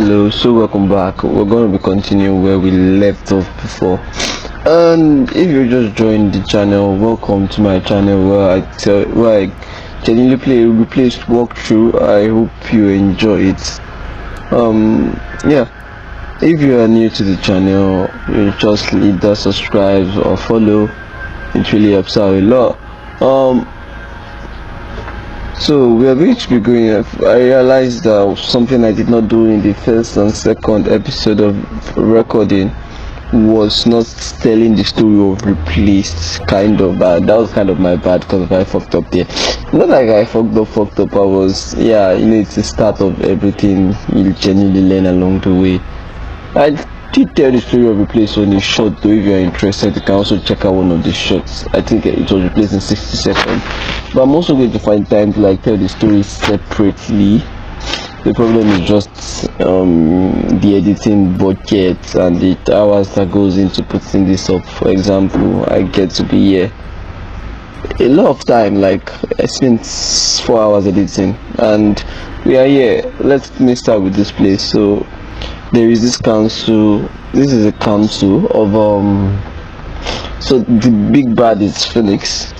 Hello, so welcome back. We're going to be continuing where we left off before. And if you just joined the channel, welcome to my channel where I genuinely play replaced walkthrough. I hope you enjoy it. Yeah. If you are new to the channel, you just either subscribe or follow. It really helps out a lot. So we are going to be going. I realized that something I did not do in the first and second episode of recording was not telling the story of replaced. Kind of bad. That was kind of my bad because I fucked up there. Not like I fucked up. I was, it's the start of everything. You genuinely learn along the way. I did tell the story of replace on a short, though. If you are interested, you can also check out one of the shots. I think it was replaced in 60 seconds. But I'm also going to find time to tell the story separately. The problem is just the editing budget and the hours that goes into putting this up. For example, I get to be here a lot of time. I spent 4 hours editing, and we are here. Let me start with this place. So there is this council. This is a council of so the big bad is Phoenix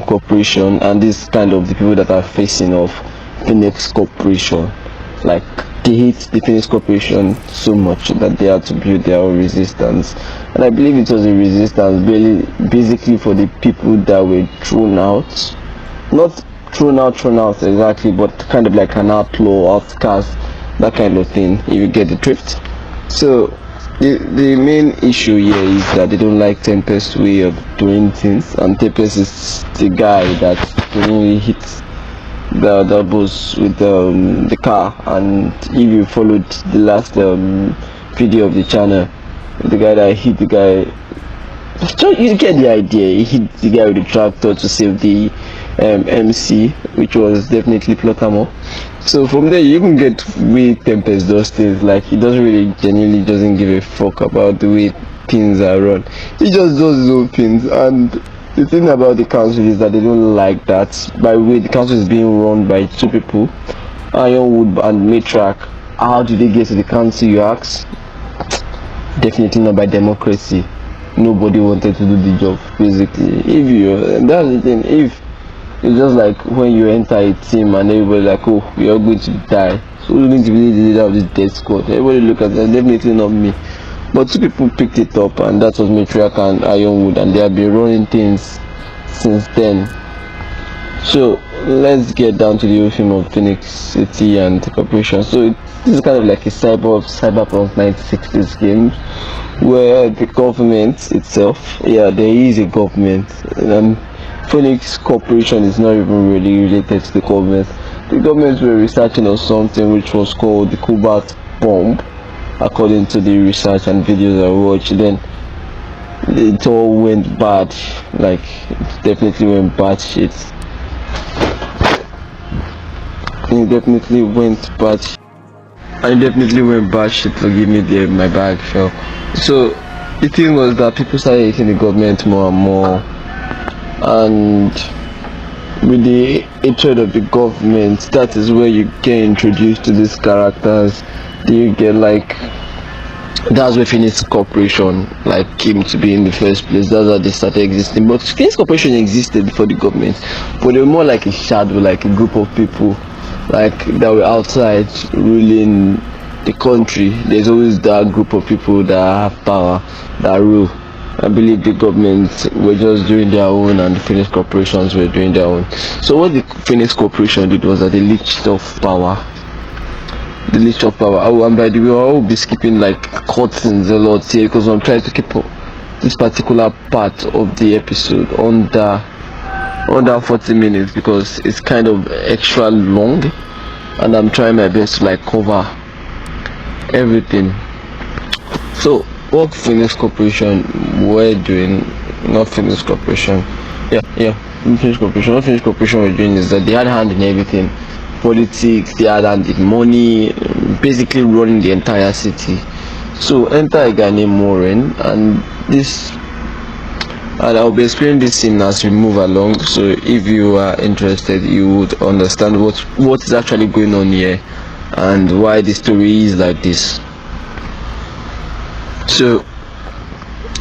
Corporation, and this kind of the people that are facing off Phoenix Corporation. They hate the Phoenix Corporation so much that they had to build their own resistance. And I believe it was a resistance basically for the people that were thrown out. Not thrown out exactly, but kind of like an outlaw, outcast, that kind of thing, if you get the drift. So the main issue here is that they don't like Tempest's way of doing things, and Tempest is the guy that really hits the other boss with the car. And if you followed the last video of the channel, the guy that hit the guy, you get the idea. He hit the guy with the tractor to save the MC, which was definitely Plotamo. So from there you even get way Tempest does things. He genuinely doesn't give a fuck about the way things are run. He just does his own things. And the thing about the council is that they don't like that. By the way, the council is being run by two people, Ironwood and Matriarch. How did they get to the council, you ask? Definitely not by democracy. Nobody wanted to do the job, basically. That's the thing. If it's just when you enter a team and everybody oh, we are going to die, so who's going to be the leader of this death squad? Everybody look at that. Definitely not me. But two people picked it up, and that was Matriarch and Ironwood, and they have been running things since then. So let's get down to the whole theme of Phoenix City and the corporation. So this is kind of like a cyberpunk 1960s game, where the government itself, there is a government, and Phoenix Corporation is not even really related to the government. The government were researching on something which was called the Cobalt Bomb, according to the research and videos I watched. Then it all went bad. It definitely went bad shit. It definitely went bad. I definitely went bad shit. Forgive me there, my bag fell. So the thing was that people started hating the government more and more, and with the hatred of the government, that is where you get introduced to these characters. You get that's where Phoenix Corporation came to be in the first place. That's how they started existing. But Phoenix Corporation existed before the government, but they were more like a shadow, like a group of people that were outside ruling the country. There's always that group of people that have power, that rule. I believe the government were just doing their own, and the Phoenix corporations were doing their own. So what the Phoenix Corporation did was that they leached off power. Oh, and by the way, I will be skipping cutscenes a lot here because I'm trying to keep up this particular part of the episode under 40 minutes, because it's kind of extra long, and I'm trying my best to cover everything. So what Phoenix Corporation were doing, not Phoenix Corporation, Phoenix Corporation. What Phoenix Corporation were doing is that they had a hand in everything. Politics, they had hand in money, basically running the entire city. So enter a guy named Morin, and I'll be explaining this scene as we move along. So if you are interested, you would understand what is actually going on here. and why the story is like this. So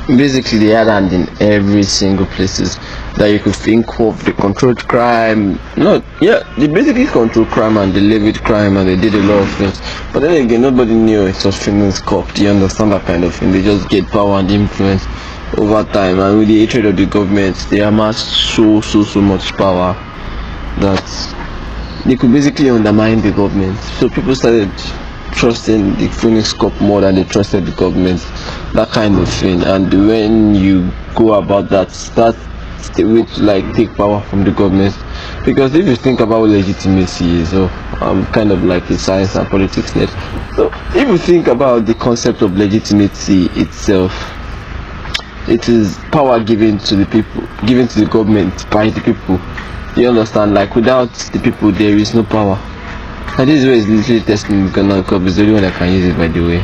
basically they had hand in every single places that you could think of. They controlled crime, they basically controlled crime and they levied crime and they did a lot of things, but then again nobody knew it was Phoenix Corp. Do you understand that kind of thing? They just get power and influence over time, and with the hatred of the government they amassed so much power that they could basically undermine the government. So people started trusting the Phoenix Corp more than they trusted the government, that kind of thing. And when you go about that's the way to like take power from the government, because if you think about what legitimacy is, I'm kind of like a science and politics net. So if you think about the concept of legitimacy itself, it is power given to the people, given to the government by the people. You understand? Like without the people there is no power. And this way is literally testing the Ghana Cup. It's the only one that can use it, by the way.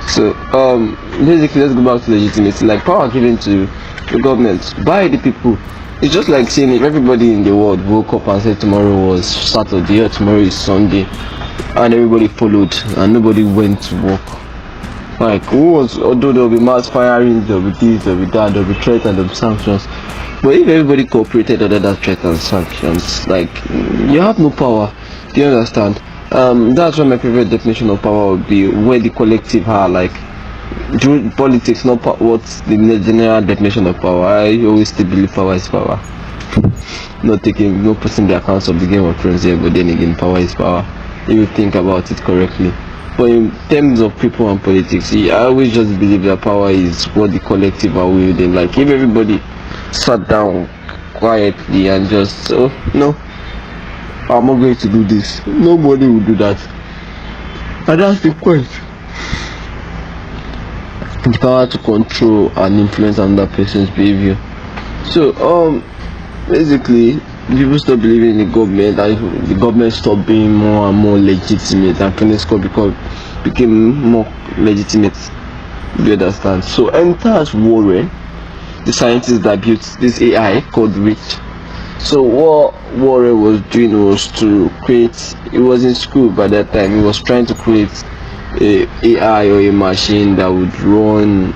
So basically let's go back to legitimacy. Like power given to the government by the people. It's just like saying if everybody in the world woke up and said tomorrow was Saturday or tomorrow is Sunday, and everybody followed and nobody went to work. Like although there will be mass firings, there will be this, there will be that, there will be threats and there will be sanctions. But if everybody cooperated under that threat and sanctions, like you have no power. Do you understand? That's why my favorite definition of power would be where the collective are, like politics, not what's the general definition of power. I always still believe power is power. Not putting the accounts of the Game of Thrones here, but then again, power is power if you think about it correctly. But in terms of people and politics, I always just believe that power is what the collective are wielding. Like if everybody sat down quietly and just no, I'm not going to do this, nobody will do that. And that's the point. The power to control and influence another person's behavior. So basically people stop believing in the government and the government stopped being more and more legitimate, and Phoenix Corp became more legitimate. Do you understand? So enters Warren, the scientist that built this AI called Rich. So what Warren was doing was to create, he was in school by that time, he was trying to create a AI or a machine that would run,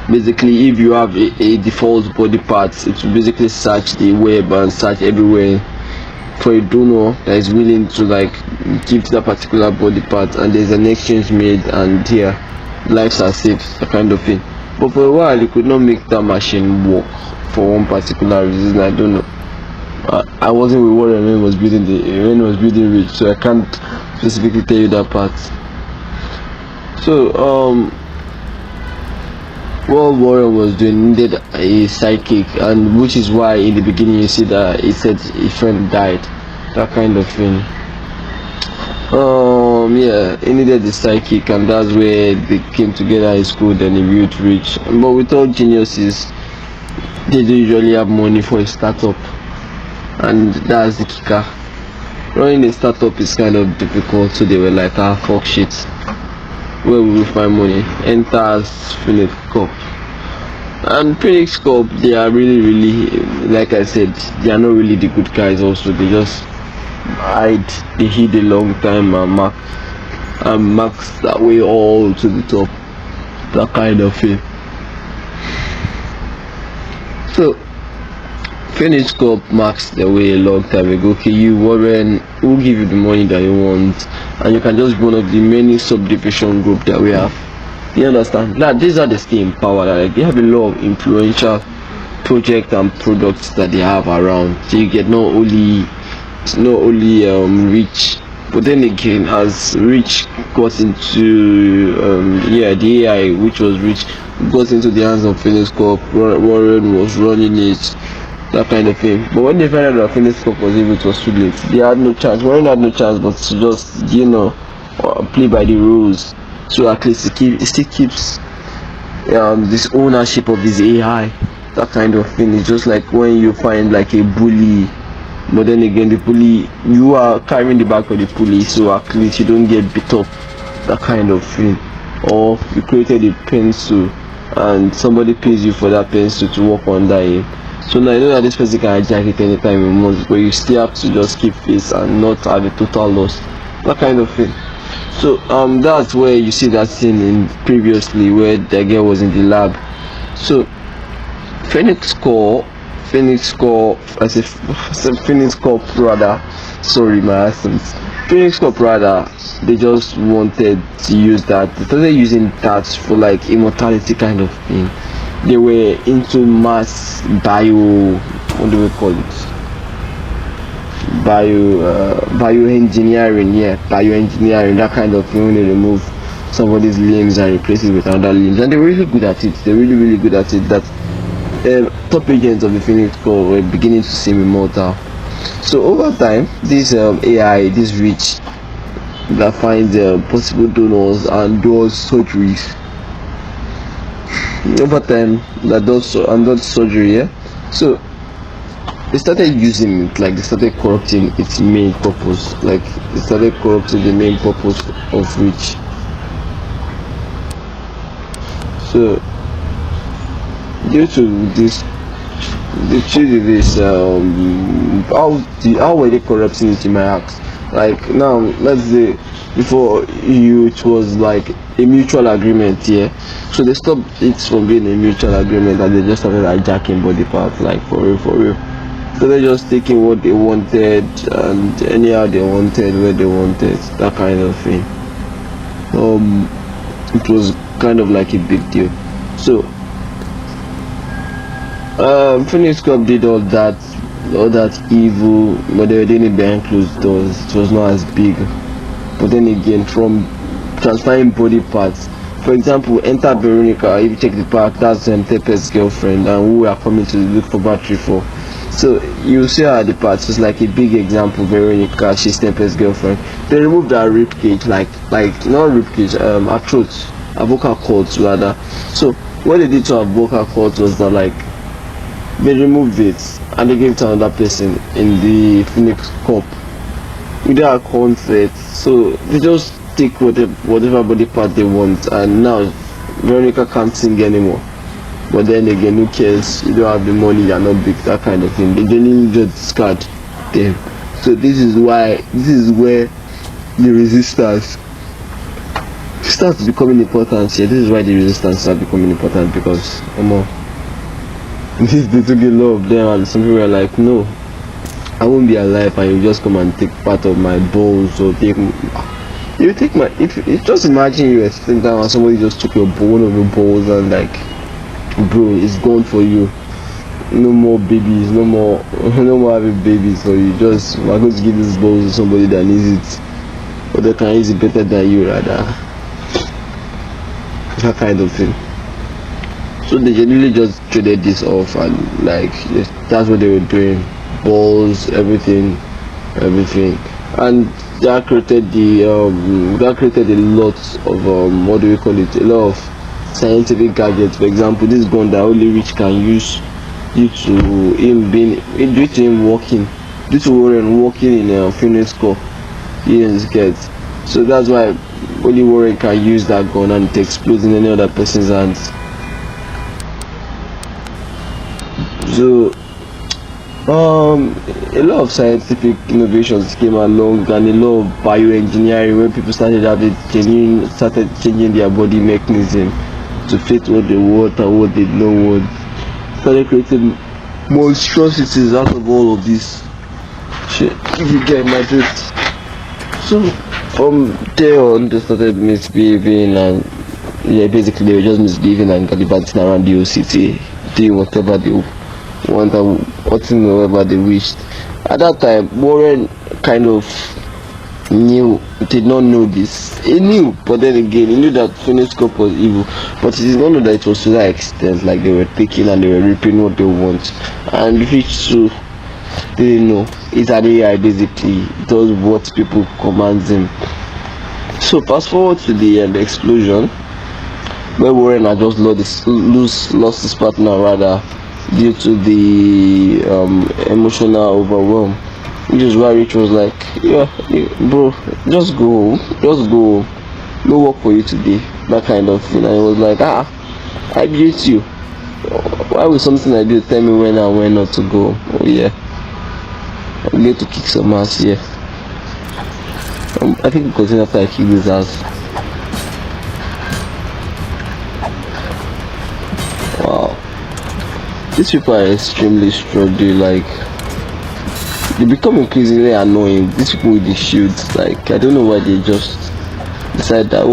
basically if you have a default body part, it will basically search the web and search everywhere for a donor that is willing to like give that particular body part, and there's an exchange made and here lives are saved, that kind of thing. But for a while you could not make that machine work for one particular reason. I don't know. I wasn't with Warren when he was building Rich, so I can't specifically tell you that part. So what Warren was doing needed a psychic, and which is why in the beginning you see that he said a friend died, that kind of thing. He needed the psychic, and that's where they came together in school. Then he built Rich. But with all geniuses, they don't usually have money for a startup, and that's the kicker. Running a startup is kind of difficult, so they were like, fuck shit, where will we find money? Enters Phoenix Corp. And Phoenix Corp, they are really, like I said, they are not really the good guys. Also, they just they hid a long time and max that way all to the top, that kind of thing. So Phoenix Corp marks the way a long time ago. Okay, you Warren, will give you the money that you want, and you can just be one of the many subdivision group that we have. You understand? Now these are the stay in power. Like they have a lot of influential projects and products that they have around. So you get not only Rich, but then again as Rich got into the AI, which was Rich, got into the hands of Phoenix Corp. Warren was running it, that kind of thing. But when they found out that Phoenix Corp was able, it was too late. They had no chance. Warren had no chance but to just play by the rules. So at least it still keeps this ownership of his AI, that kind of thing. It's just like when you find like a bully, but then again the bully, you are carrying the back of the bully, so at least you don't get beat up, that kind of thing. Or you created a pencil and somebody pays you for that pencil to work under it. So now you know that this person can hijack it anytime you want, but you still have to just keep face and not have a total loss. that kind of thing. So that's where you see that scene in previously where the girl was in the lab. So Phoenix Corp, I said Phoenix Corp rather. Sorry, my accent. Phoenix Corp rather. They just wanted to use that. They started using that for like immortality kind of thing. They were into mass bio. What do we call it? Bioengineering. Yeah, bioengineering. That kind of thing. When they remove somebody's limbs and replace it with another limbs, and they're really good at it. They're really good at it. That top agents of the Phoenix Corps were beginning to seem immortal. So over time, this AI, this rich that finds possible donors and does surgeries. Over time, that does surgery. Yeah. So they started using it, like they started corrupting its main purpose. Like they started corrupting the main purpose of which. So due to this, how were they corrupting it, you might ask? Like now, let's say before you, it was like a mutual agreement here. So they stopped it from being a mutual agreement and they just started hijacking body parts, like for real. So they're just taking what they wanted and anyhow they wanted, where they wanted, that kind of thing. It was kind of like a big deal. So Phoenix Corp did all that evil, but they were doing it behind closed doors. It was not as big. But then again, from transferring body parts, for example, enter Veronica. If you check the park, that's Tepe's girlfriend, and who we are coming to look for battery for. So you see her at the parts. It's like a big example. Veronica, she's Tepe's girlfriend. They removed her rib cage, like not rib cage, her throat, her vocal cords rather. So what they did to her vocal cords was that like they removed it and they gave it to another person in the Phoenix Corp without consent. So they just take whatever body part they want, and now Veronica can't sing anymore. But then again, who cares? You don't have the money, you're not big, that kind of thing. They genuinely just discard them. So this is where the resistance starts becoming important here. This is why the resistance starts becoming important, because they took a lot of them, and some people are like, no, I won't be alive and you just come and take part of my balls, or you take my, if just imagine you were sitting down and somebody just took one of your balls and like, bro, it's gone for you. No more babies, no more having babies for you. Just, we're going to give this balls to somebody that needs it, or they can use it better than you rather. That kind of thing. So they generally just traded this off, and like that's what they were doing. Balls, everything, and that created a lot of what do we call it? A lot of scientific gadgets. For example, this gun that only rich can use, due to him working in Phoenix Corp. He didn't get. So that's why only Warren can use that gun and it explodes in any other person's hands. So a lot of scientific innovations came along, and a lot of bioengineering, where people started changing their body mechanism to fit what they want and what they don't want. Started creating monstrosities out of all of this shit, if you get my drift. So from there on, they started misbehaving, and basically they were just misbehaving and gallivanting around the city, doing whatever they whatever they wished. At that time, Warren kind of did not know this. He knew, but then again, he knew that Phoenix Corp was evil, but he did not know that it was to that extent. Like they were taking and they were reaping what they want, and Rich too didn't know. It's an AI, basically does what people command him. So fast forward to the explosion, where Warren had just lost his partner rather, due to the emotional overwhelm, which is why Rich was like, bro, just go home, no work for you today, that kind of thing. And he was like, I greet you, why would something like this tell me when and when not to go? Oh yeah, I'm going to kick some ass here. I think we continue after I kick this ass. Wow. These people are extremely struggling, like they become increasingly annoying. These people with the shields, like I don't know why they just decide that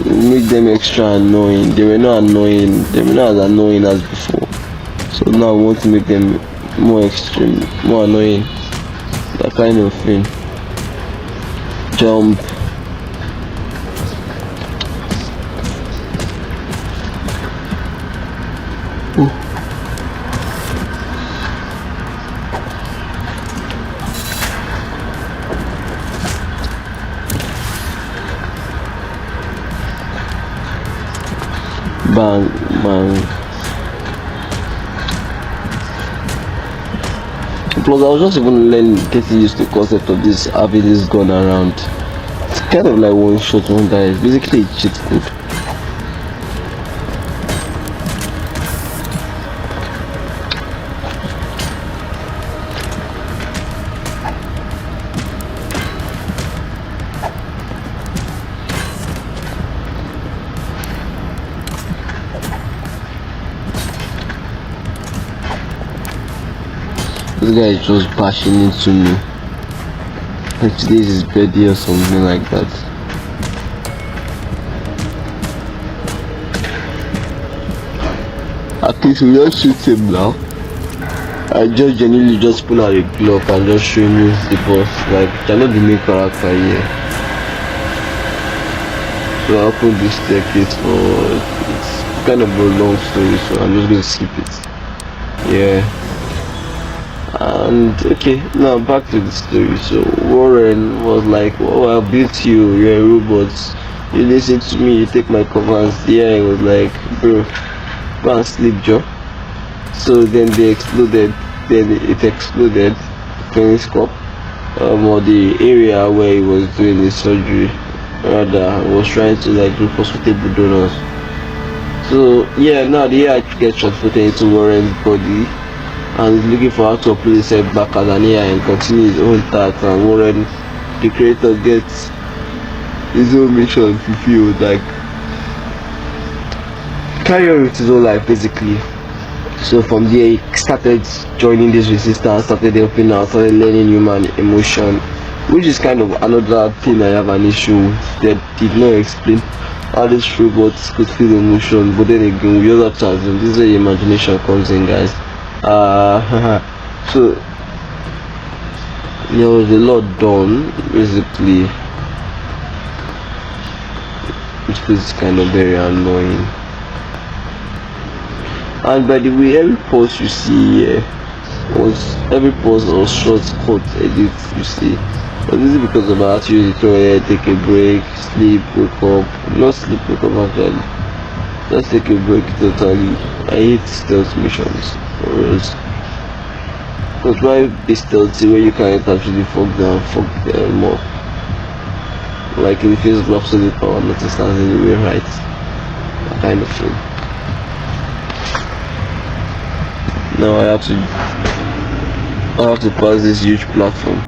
make them extra annoying. They were not annoying, they were not as annoying as before. So now we want to make them more extreme, more annoying. That kind of thing. Jump. Ooh. Bang, bang. Plus, I was just even getting used to the concept of this having this gun around. It's kind of like one shot, one die. It's basically a cheat code. This guy is just bashing into me. Like today is his birthday or something like that. At least we don't shoot him now. I just genuinely just pull out a Glock and just show him the boss. Like, you're not the main character here. So I opened this staircase for it's kind of a long story, so I'm just gonna skip it. Yeah. And okay, now back to the story. So Warren was like, "Oh, I beat you. You're a robot. You listen to me. You take my commands." Yeah, he was like, "Bro, go and sleep, Joe." So then they exploded. Then it exploded. Phoenix Cup, or the area where he was doing his surgery. Rather, was trying to like do hospitable donors. So yeah, now the AI gets transported into Warren's body and is looking for how to upload himself back as an AI and continue his own task, and Warren, the creator, gets his own mission fulfilled, like carry on with his own life basically. So from there he started joining this resistance, started helping out, started learning human emotion, which is kind of another thing I have an issue with. They did not explain how these robots could feel emotion, but then again we all have to assume this is where your imagination comes in, guys. So there was a lot done basically, which is kind of very annoying. And by the way, every post you see here every post or short cut edit you see. But this is because of my attitude to take a break, sleep, wake up, not sleep, wake up actually. Just take a break totally. I hate stealth missions. Because why be stealthy when you can't actually fuck them up? Like in the face of absolute power, not to stand in the way, right? That kind of thing. Now I have to pass this huge platform.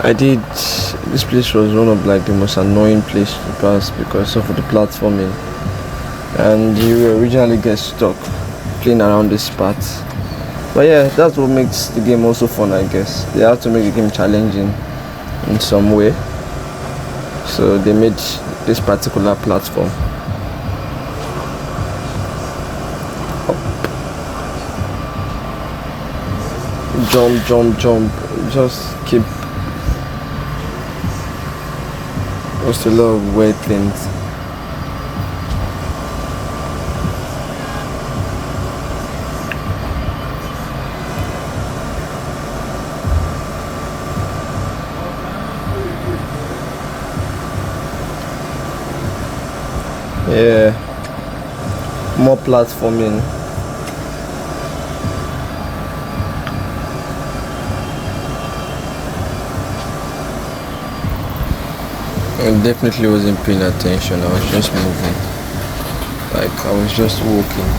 I did. This place was one of like the most annoying place to pass because of the platforming, and you originally get stuck playing around this part. But yeah, that's what makes the game also fun, I guess. They have to make the game challenging in some way, so they made this particular platform. Jump, just keep. Just a lot of weird things. Yeah, more platforming. I definitely wasn't paying attention. I was just moving. Like I was just walking.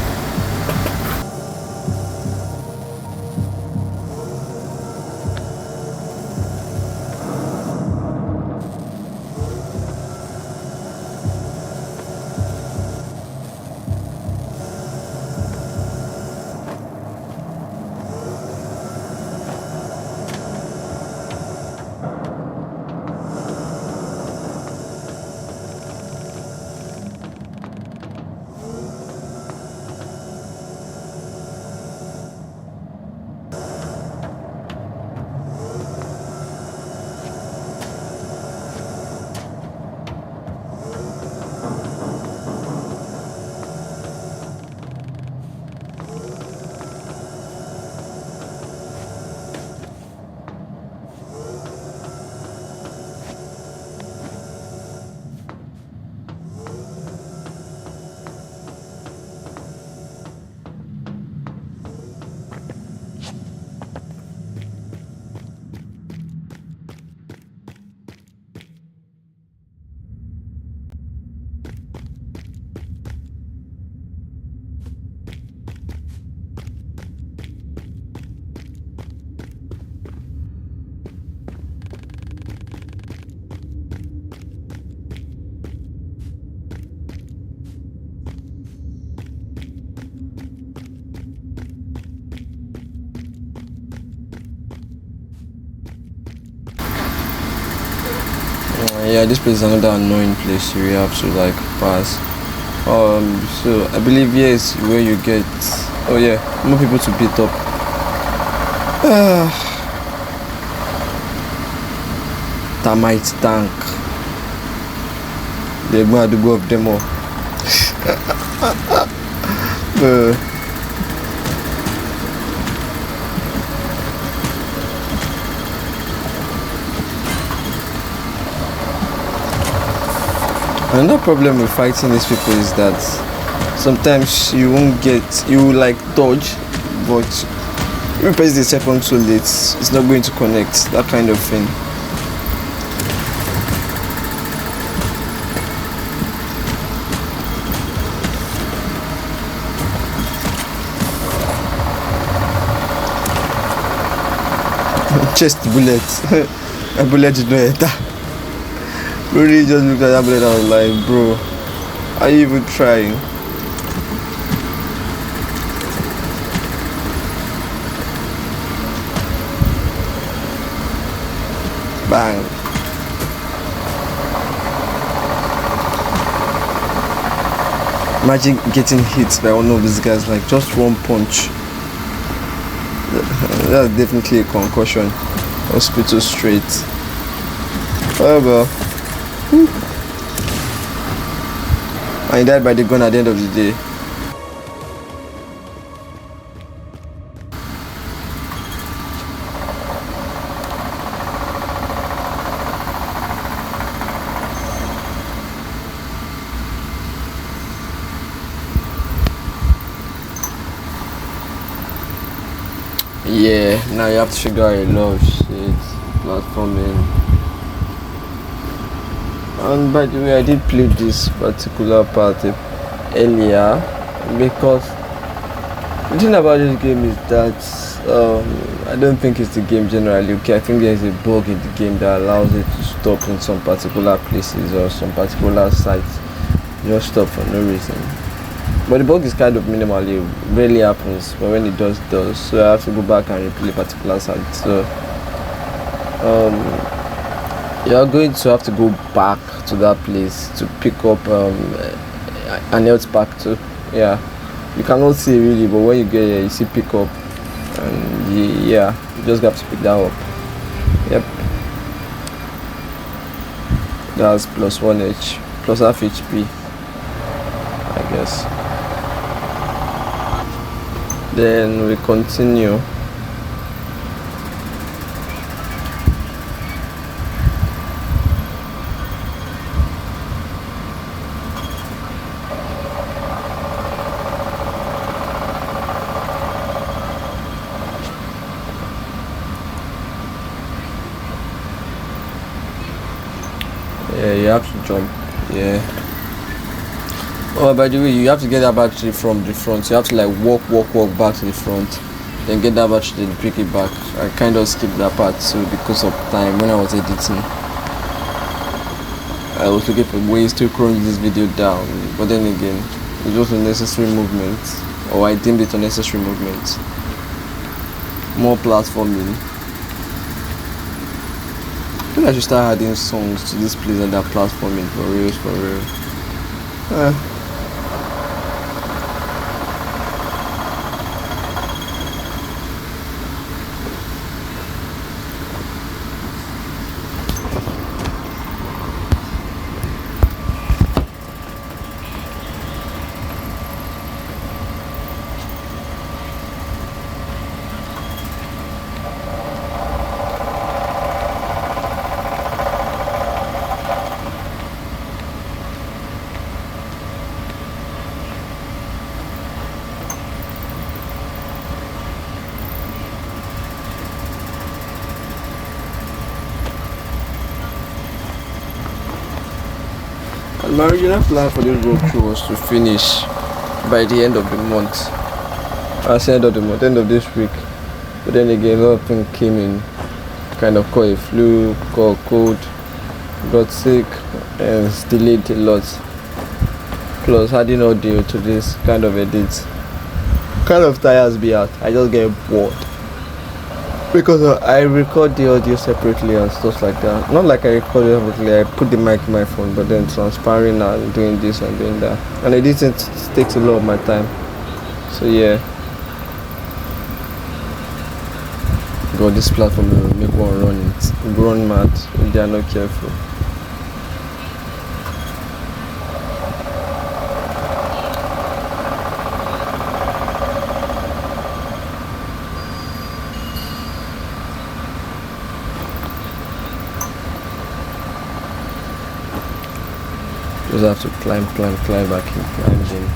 Yeah, this place is another annoying place you have to like pass. So I believe yes, where you get. Oh yeah, more people to beat up. Termite tank. They're going to go of them all. Another problem with fighting these people is that sometimes you won't get, you will like dodge, but if you press the second too late, it's not going to connect, that kind of thing. Chest bullet. A bullet did not enter. Really just looked at that bullet and I was like, bro, are you even trying? Bang. Imagine getting hit by one of these guys, like just one punch. That's definitely a concussion. Hospital straight. Oh well. And he died by the gun at the end of the day. Yeah, now you have to figure out a lot of shit, platforming. And by the way, I did play this particular part earlier because the thing about this game is that I don't think it's the game generally. Okay, I think there's a bug in the game that allows it to stop in some particular places or some particular sites. Just stop for no reason. But the bug is kind of minimal. It rarely happens, but when it does. So I have to go back and replay particular sites. So you are going to have to go back to that place to pick up an health pack too. Yeah, you cannot see really, but when you get here, you see pick up, and yeah, you just have to pick that up. Yep, that's plus 1 plus half HP, I guess. Then we continue. have to jump. Yeah. Oh, by the way, you have to get that battery from the front. You have to like walk back to the front, then get that battery, then pick it back. I kind of skipped that part too because of time when I was editing. I was looking for ways to crunch this video down, but then again, it was unnecessary movement, or I deemed it unnecessary movement. More platforming. I think I should start adding songs to this place and that platforming for real. My original plan for this walkthrough was to finish by the end of the month. I said end of the month, end of this week. But then again, a lot of things came in, kind of caught a flu, caught a cold, got sick, and it's delayed a lot. Plus, adding audio to this kind of edit kind of tires me out. I just get bored. Because I record the audio separately and stuff like that. Not like I record it separately, I put the mic in my phone, but then transparent and doing this and doing that. And editing takes a lot of my time. So yeah. God, this platform will make one run mad if they are not careful. Just have to climb back and climb in.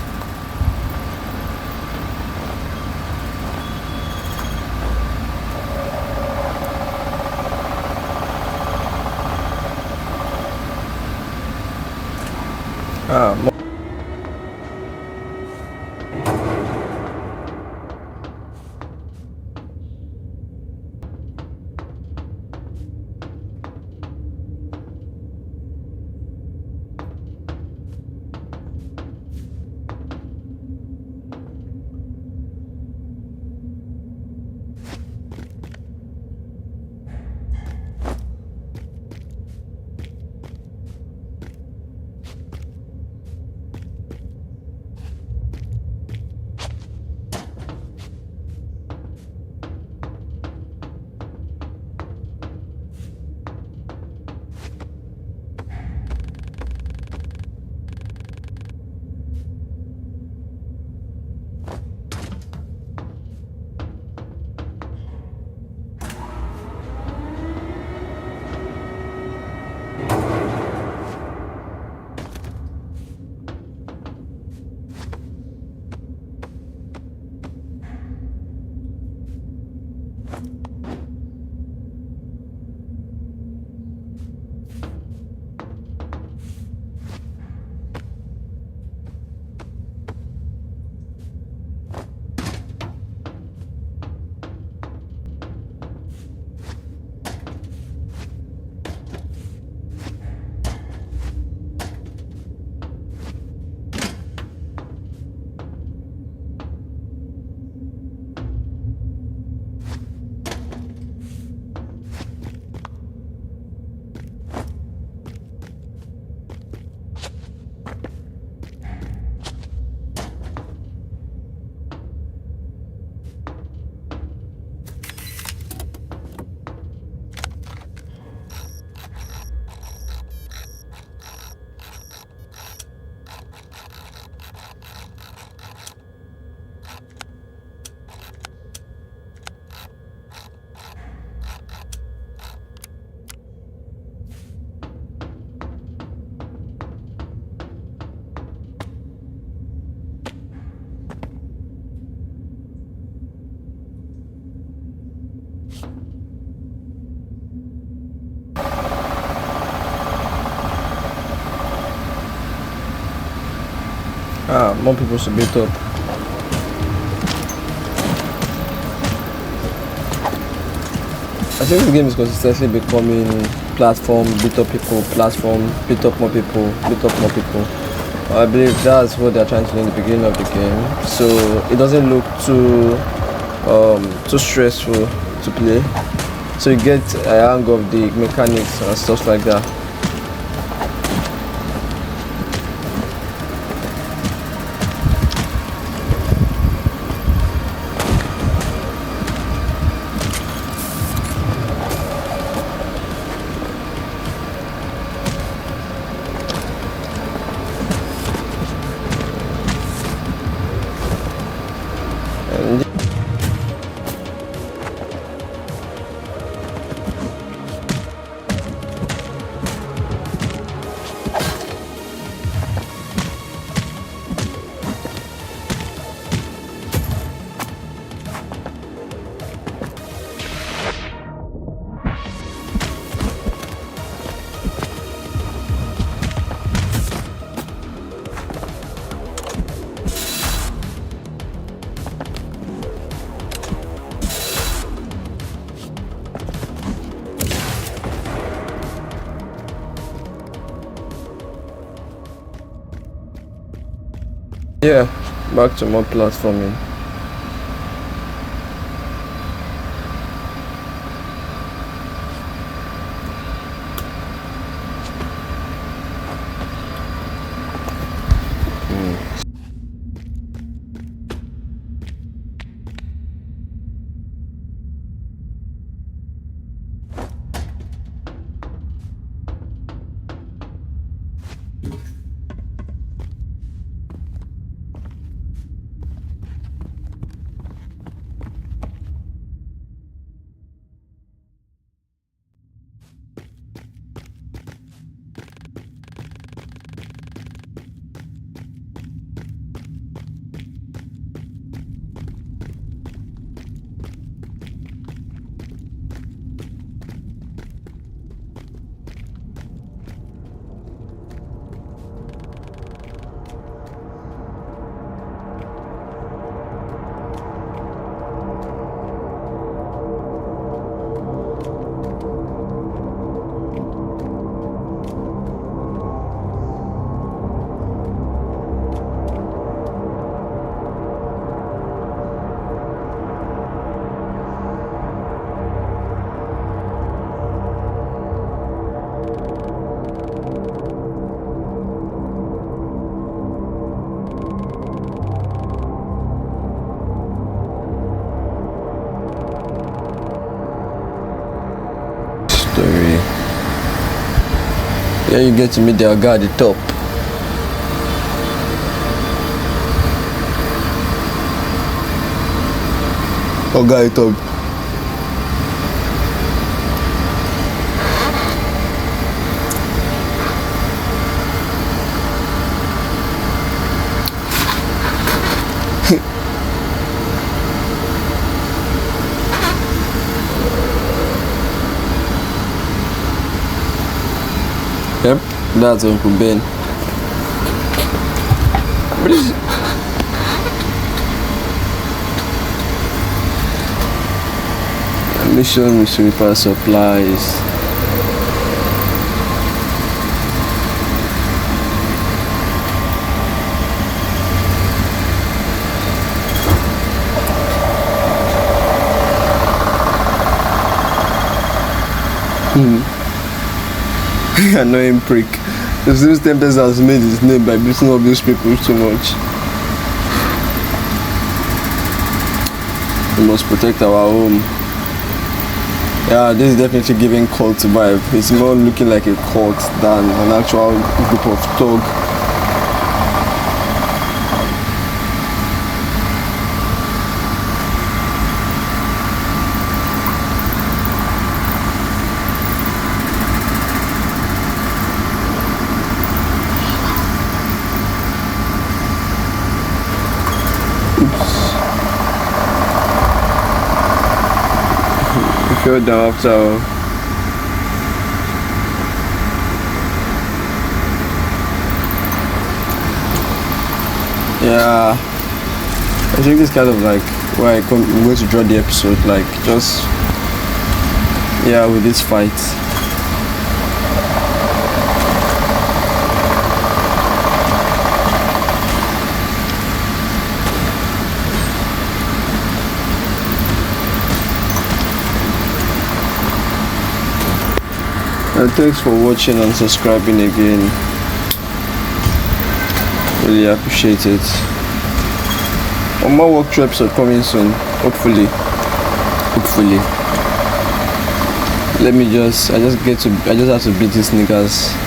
More people should beat up. I think this game is consistently becoming platform, beat up people, platform, beat up more people, beat up more people. I believe that's what they're trying to do in the beginning of the game. So it doesn't look too stressful to play. So you get a hang of the mechanics and stuff like that. Yeah, back to more platforming. Story. Yeah, you get to meet the guy at the top. Oh, guy at the top. Yep, that's Uncle Ben. Mission repair supplies. Annoying prick. The Zeus Tempest has made his name by beating up those people too much. We must protect our home. Yeah, this is definitely giving cult vibe. It's more looking like a cult than an actual group of thug. Fell down after all. Yeah, I think this kind of like where I'm going to draw the episode, like just yeah, with this fight. And thanks for watching and subscribing again. Really appreciate it. One more walkthrough episode coming soon, hopefully. Let me I just have to beat these niggas.